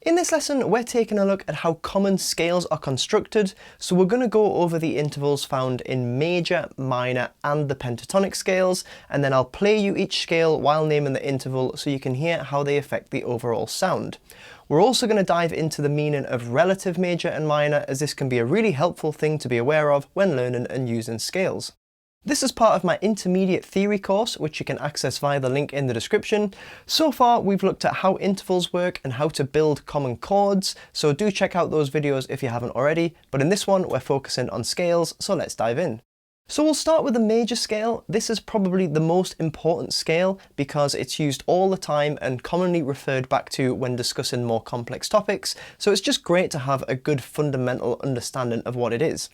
In this lesson, we're taking a look at how common scales are constructed, so we're going to go over the intervals found in major, minor and the pentatonic scales, and then I'll play you each scale while naming the interval so you can hear how they affect the overall sound. We're also going to dive into the meaning of relative major and minor, as this can be a really helpful thing to be aware of when learning and using scales. This is part of my intermediate theory course, which you can access via the link in the description. So far, we've looked at how intervals work and how to build common chords, so do check out those videos if you haven't already, but in this one, we're focusing on scales, so let's dive in. So we'll start with the major scale. This is probably the most important scale because it's used all the time and commonly referred back to when discussing more complex topics, so it's just great to have a good fundamental understanding of what it is.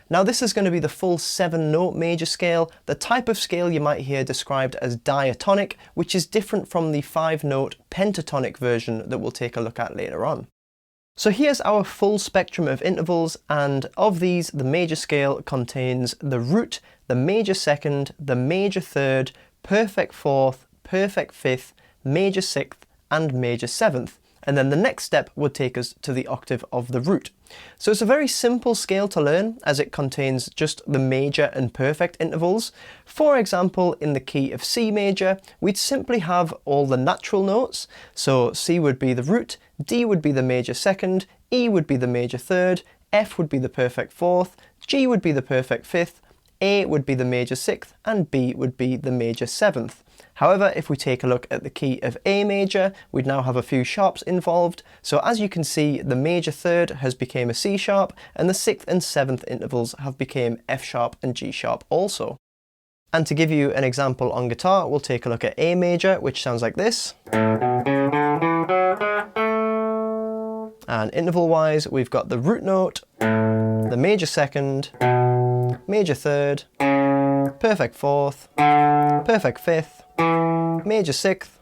Now this is going to be the full 7-note major scale, the type of scale you might hear described as diatonic, which is different from the 5-note pentatonic version that we'll take a look at later on. So here's our full spectrum of intervals, and of these the major scale contains the root, the major second, the major third, perfect fourth, perfect fifth, major sixth and major seventh. And then the next step would take us to the octave of the root. So it's a very simple scale to learn as it contains just the major and perfect intervals. For example, in the key of C major, we'd simply have all the natural notes. So C would be the root, D would be the major second, E would be the major third, F would be the perfect fourth, G would be the perfect fifth, A would be the major sixth, and B would be the major seventh. However, if we take a look at the key of A major, we'd now have a few sharps involved. So as you can see, the major third has become a C sharp, and the 6th and 7th intervals have become F sharp and G sharp also. And to give you an example on guitar, we'll take a look at A major, which sounds like this. And interval wise, we've got the root note, the major second, major third, perfect fourth, perfect fifth, major sixth,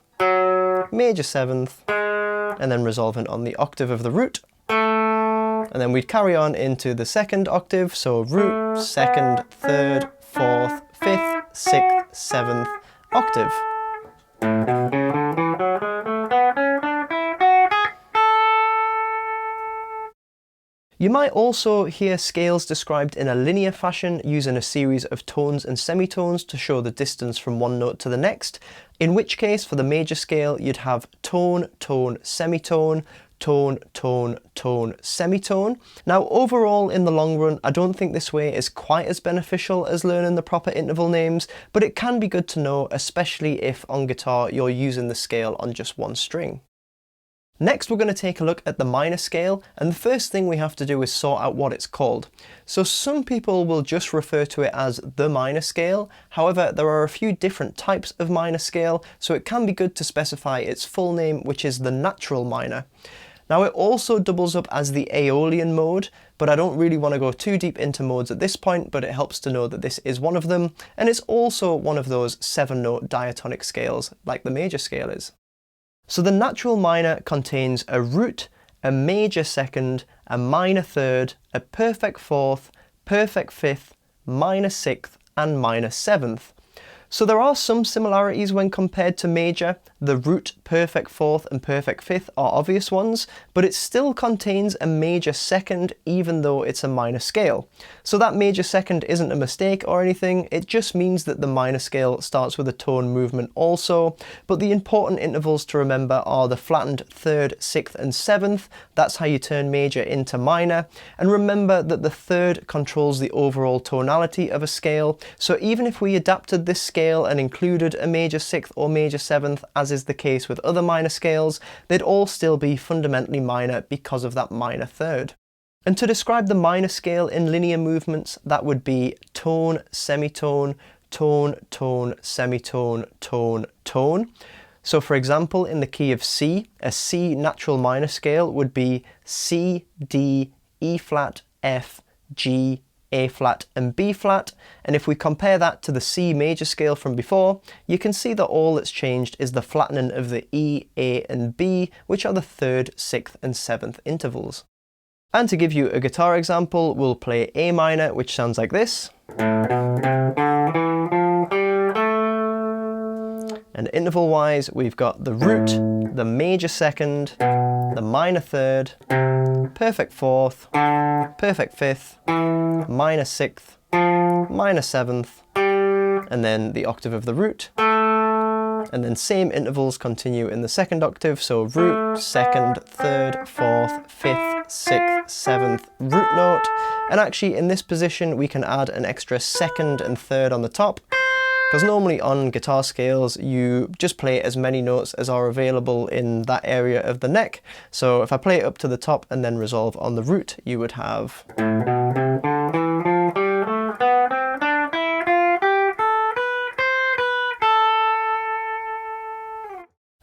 major seventh, and then resolving on the octave of the root. And then we'd carry on into the second octave, so root, second, third, fourth, fifth, sixth, seventh octave. You might also hear scales described in a linear fashion using a series of tones and semitones to show the distance from one note to the next, in which case for the major scale you'd have tone, tone, semitone, tone, tone, tone, semitone. Now overall in the long run I don't think this way is quite as beneficial as learning the proper interval names, but it can be good to know, especially if on guitar you're using the scale on just one string. Next we're going to take a look at the minor scale, and the first thing we have to do is sort out what it's called. So some people will just refer to it as the minor scale, however there are a few different types of minor scale, so it can be good to specify its full name, which is the natural minor. Now it also doubles up as the Aeolian mode, but I don't really want to go too deep into modes at this point, but it helps to know that this is one of them, and it's also one of those 7-note diatonic scales like the major scale is. So the natural minor contains a root, a major second, a minor third, a perfect fourth, perfect fifth, minor sixth and minor seventh. So there are some similarities when compared to major. The root, perfect fourth and perfect fifth are obvious ones, but it still contains a major second even though it's a minor scale. So that major second isn't a mistake or anything, it just means that the minor scale starts with a tone movement also, but the important intervals to remember are the flattened 3rd, 6th and 7th, that's how you turn major into minor, and remember that the 3rd controls the overall tonality of a scale, so even if we adapted this scale and included a major 6th or major 7th, as is the case with other minor scales, they'd all still be fundamentally minor because of that minor 3rd. And to describe the minor scale in linear movements, that would be tone, semitone, tone, tone, semitone, tone, tone. So for example, in the key of C, a C natural minor scale would be C, D, E flat, F, G, A flat and B flat, and if we compare that to the C major scale from before, you can see that all that's changed is the flattening of the E, A and B, which are the 3rd, 6th and 7th intervals. And to give you a guitar example, we'll play A minor, which sounds like this. And interval wise, we've got the root, the major second, the minor third, perfect fourth, perfect fifth, minor sixth, minor seventh, and then the octave of the root. And then same intervals continue in the second octave, so root, second, third, fourth, fifth, sixth, seventh, root note. And actually in this position we can add an extra second and third on the top, because normally on guitar scales you just play as many notes as are available in that area of the neck. So if I play it up to the top and then resolve on the root, you would have...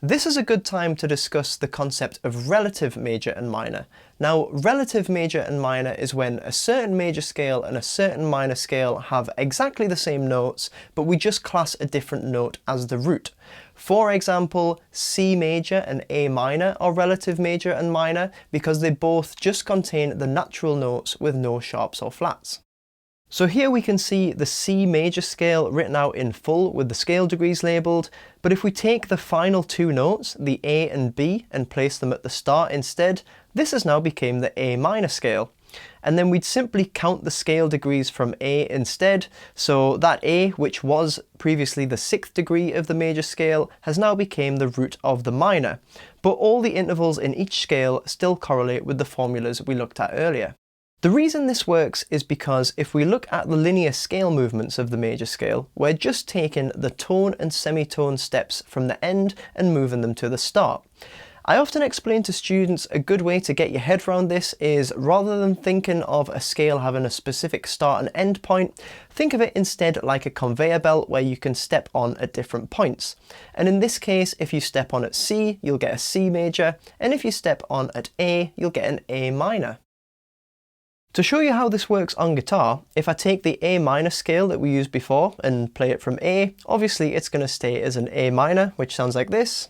This is a good time to discuss the concept of relative major and minor. Now, relative major and minor is when a certain major scale and a certain minor scale have exactly the same notes, but we just class a different note as the root. For example, C major and A minor are relative major and minor because they both just contain the natural notes with no sharps or flats. So here we can see the C major scale written out in full with the scale degrees labelled, but if we take the final two notes, the A and B, and place them at the start instead, this has now become the A minor scale. And then we'd simply count the scale degrees from A instead, so that A, which was previously the 6th degree of the major scale, has now become the root of the minor. But all the intervals in each scale still correlate with the formulas we looked at earlier. The reason this works is because if we look at the linear scale movements of the major scale, we're just taking the tone and semitone steps from the end and moving them to the start. I often explain to students a good way to get your head around this is, rather than thinking of a scale having a specific start and end point, think of it instead like a conveyor belt where you can step on at different points. And in this case, if you step on at C, you'll get a C major, and if you step on at A, you'll get an A minor. To show you how this works on guitar, if I take the A minor scale that we used before and play it from A, obviously it's going to stay as an A minor, which sounds like this.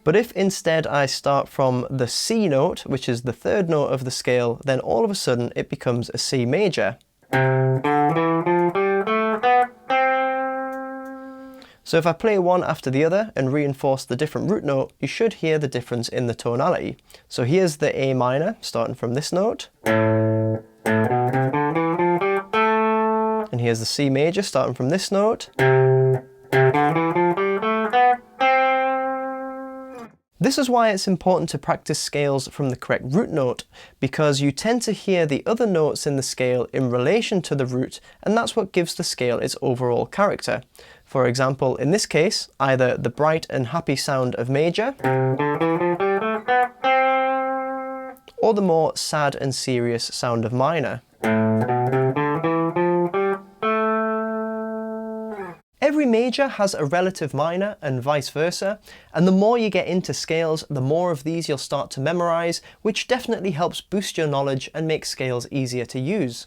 But if instead I start from the C note, which is the 3rd note of the scale, then all of a sudden it becomes a C major. So if I play one after the other and reinforce the different root note, you should hear the difference in the tonality. So here's the A minor, starting from this note. And here's the C major, starting from this note. This is why it's important to practice scales from the correct root note, because you tend to hear the other notes in the scale in relation to the root, and that's what gives the scale its overall character. For example, in this case, either the bright and happy sound of major, or the more sad and serious sound of minor. Every major has a relative minor and vice versa, and the more you get into scales, the more of these you'll start to memorize, which definitely helps boost your knowledge and make scales easier to use.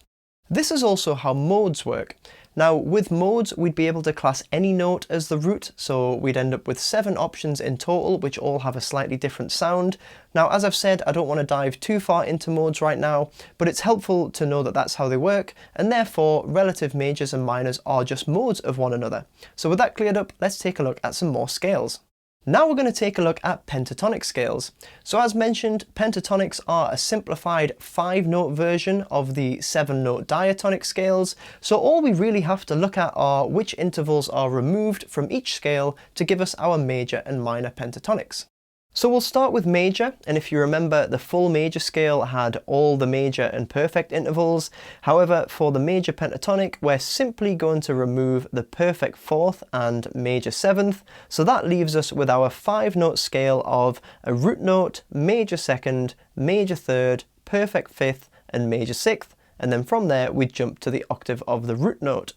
This is also how modes work. Now, with modes, we'd be able to class any note as the root, so we'd end up with 7 options in total, which all have a slightly different sound. Now, as I've said, I don't want to dive too far into modes right now, but it's helpful to know that that's how they work, and therefore, relative majors and minors are just modes of one another. So with that cleared up, let's take a look at some more scales. Now we're going to take a look at pentatonic scales. So as mentioned, pentatonics are a simplified 5-note version of the 7-note diatonic scales, so all we really have to look at are which intervals are removed from each scale to give us our major and minor pentatonics. So we'll start with major, and if you remember, the full major scale had all the major and perfect intervals. However, for the major pentatonic, we're simply going to remove the perfect 4th and major 7th, so that leaves us with our 5-note scale of a root note, major 2nd, major 3rd, perfect 5th, and major 6th, and then from there we jump to the octave of the root note.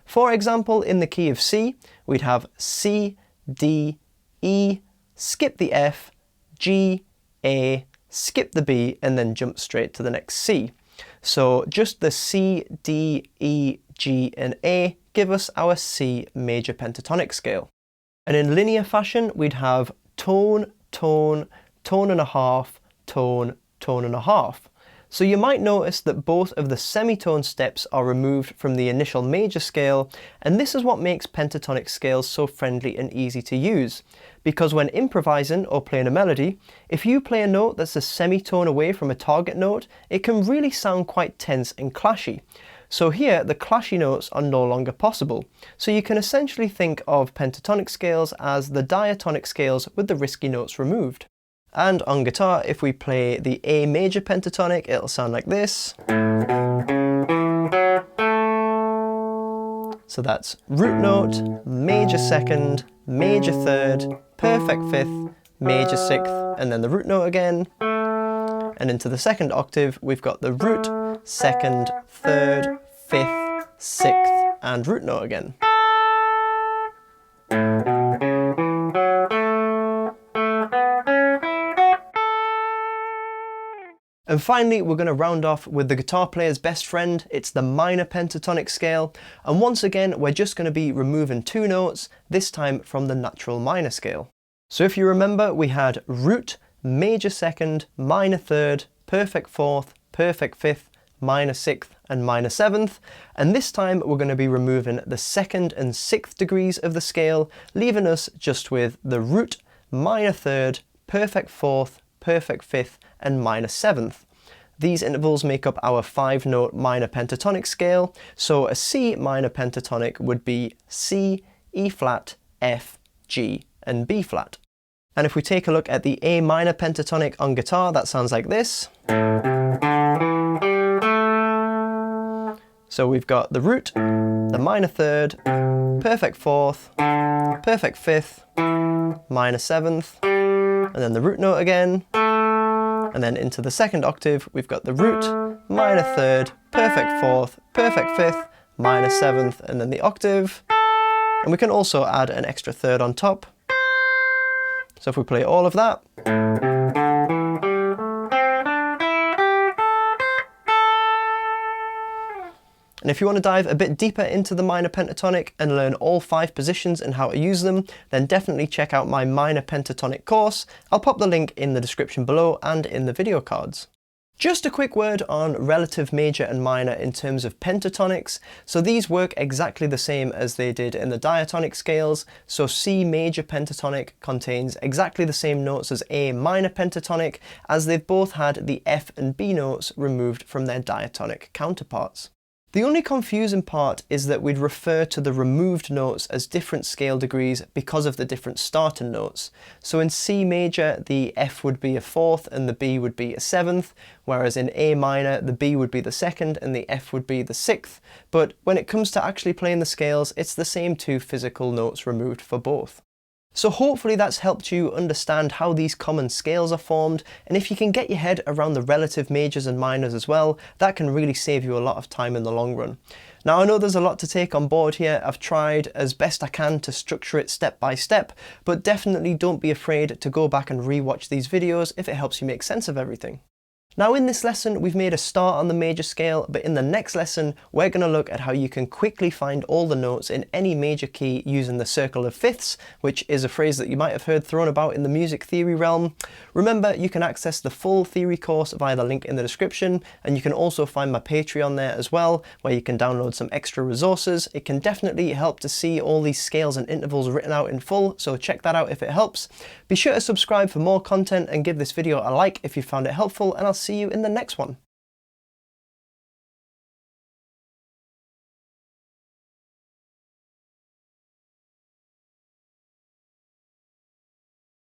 For example, in the key of C, we'd have C, D, E, skip the F, G, A, skip the B, and then jump straight to the next C. So just the C, D, E, G, and A give us our C major pentatonic scale. And in linear fashion, we'd have tone, tone, tone and a half, tone, tone and a half. So you might notice that both of the semitone steps are removed from the initial major scale, and this is what makes pentatonic scales so friendly and easy to use. Because when improvising or playing a melody, if you play a note that's a semitone away from a target note, it can really sound quite tense and clashy. So here, the clashy notes are no longer possible. So you can essentially think of pentatonic scales as the diatonic scales with the risky notes removed. And on guitar, if we play the A major pentatonic, it'll sound like this. So that's root note, major second, major third, perfect fifth, major sixth, and then the root note again. And into the second octave, we've got the root, second, third, fifth, sixth, and root note again. And finally, we're going to round off with the guitar player's best friend. It's the minor pentatonic scale. And once again, we're just going to be removing two notes, this time from the natural minor scale. So if you remember, we had root, major second, minor third, perfect fourth, perfect fifth, minor sixth, and minor seventh. And this time we're going to be removing the second and sixth degrees of the scale, leaving us just with the root, minor third, perfect fourth, perfect fifth, and minor seventh. These intervals make up our 5-note minor pentatonic scale, so a C minor pentatonic would be C, E flat, F, G, and B flat. And if we take a look at the A minor pentatonic on guitar, that sounds like this. So we've got the root, the minor third, perfect fourth, perfect fifth, minor seventh, and then the root note again. And then into the second octave, we've got the root, minor third, perfect fourth, perfect fifth, minor seventh, and then the octave. And we can also add an extra third on top. So if we play all of that. And if you want to dive a bit deeper into the minor pentatonic and learn all 5 positions and how to use them, then definitely check out my minor pentatonic course. I'll pop the link in the description below and in the video cards. Just a quick word on relative major and minor in terms of pentatonics. So these work exactly the same as they did in the diatonic scales. So C major pentatonic contains exactly the same notes as A minor pentatonic, as they've both had the F and B notes removed from their diatonic counterparts. The only confusing part is that we'd refer to the removed notes as different scale degrees because of the different starting notes. So in C major, the F would be a fourth and the B would be a seventh, whereas in A minor, the B would be the second and the F would be the sixth. But when it comes to actually playing the scales, it's the same 2 physical notes removed for both. So hopefully that's helped you understand how these common scales are formed, and if you can get your head around the relative majors and minors as well, that can really save you a lot of time in the long run. Now I know there's a lot to take on board here. I've tried as best I can to structure it step by step, but definitely don't be afraid to go back and re-watch these videos if it helps you make sense of everything. Now in this lesson, we've made a start on the major scale, but in the next lesson, we're going to look at how you can quickly find all the notes in any major key using the circle of fifths, which is a phrase that you might have heard thrown about in the music theory realm. Remember, you can access the full theory course via the link in the description, and you can also find my Patreon there as well, where you can download some extra resources. It can definitely help to see all these scales and intervals written out in full, so check that out if it helps. Be sure to subscribe for more content and give this video a like if you found it helpful, and I'll see you in the next one.